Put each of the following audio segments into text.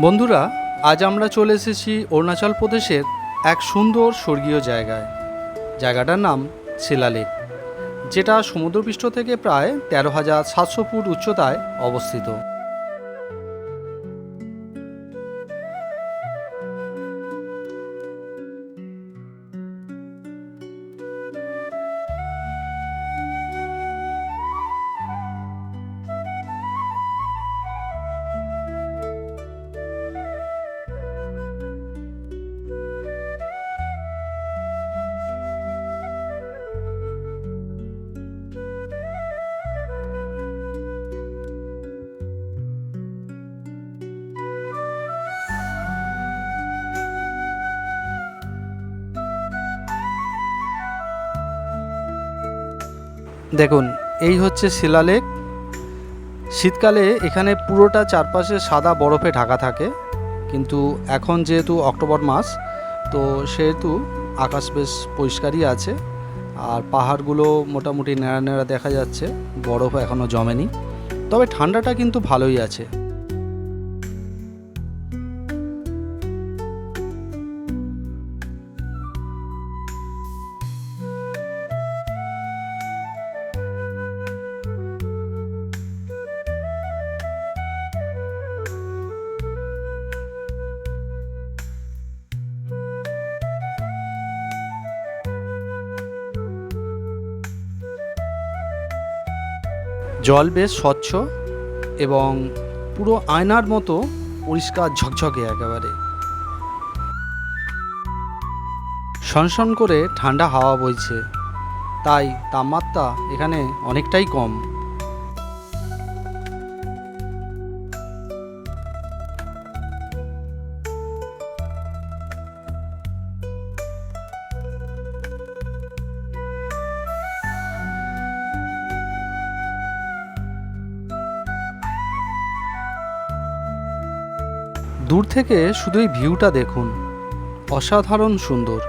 বন্ধুরা, আজ আমরা চলে এসেছি অরুণাচল প্রদেশের এক সুন্দর স্বর্গীয় জায়গায়। জায়গাটার নাম শিলালেক, যেটা সমুদ্রপৃষ্ঠ থেকে প্রায় 13,700 ফুট উচ্চতায় অবস্থিত। দেখুন, এই হচ্ছে শিলালেক। শীতকালে এখানে পুরোটা চারপাশে সাদা বরফে ঢাকা থাকে, কিন্তু এখন যেহেতু অক্টোবর মাস, তো সেহেতু আকাশ বেশ পরিষ্কারই আছে। আর পাহাড়গুলো মোটামুটি নেড়া নেড়া দেখা যাচ্ছে, বরফ এখনও জমেনি, তবে ঠান্ডাটা কিন্তু ভালোই আছে। জল বেশ স্বচ্ছ এবং পুরো আয়নার মতো পরিষ্কার ঝকঝকে একেবারে। সনসন করে ঠান্ডা হাওয়া বইছে, তাই তাপমাত্রা এখানে অনেকটাই কম। দূর থেকে শুধু এই ভিউটা দেখুন, অসাধারণ সুন্দর।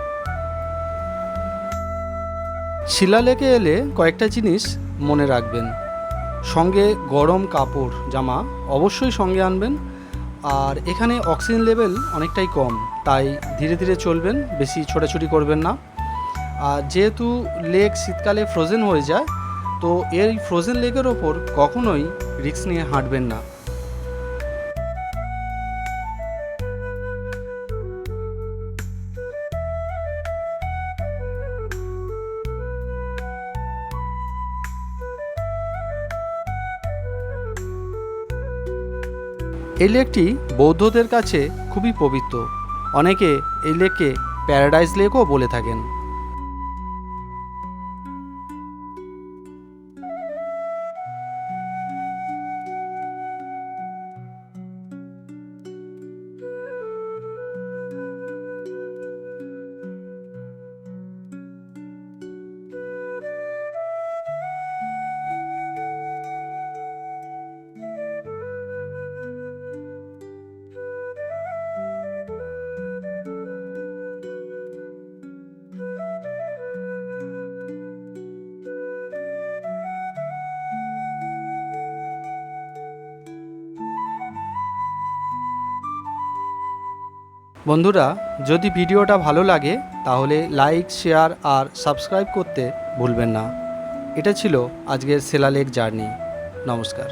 শিলালেকে এলে কয়েকটা জিনিস মনে রাখবেন। সঙ্গে গরম কাপড় জামা অবশ্যই সঙ্গে আনবেন। আর এখানে অক্সিজেন লেভেল অনেকটাই কম, তাই ধীরে ধীরে চলবেন, বেশি ছোটাছুটি করবেন না। আর যেহেতু লেক শীতকালে ফ্রোজেন হয়ে যায়, তো এই ফ্রোজেন লেকের ওপর কখনোই রিস্ক নিয়ে হাঁটবেন না। এই লেকটি বৌদ্ধদের কাছে খুবই পবিত্র। অনেকে এই লেককে প্যারাডাইজ লেকও বলে থাকেন। বন্ধুরা, যদি ভিডিওটা ভালো লাগে তাহলে লাইক, শেয়ার আর সাবস্ক্রাইব করতে ভুলবেন না। এটা ছিল আজকের শিলালেক জার্নি। নমস্কার।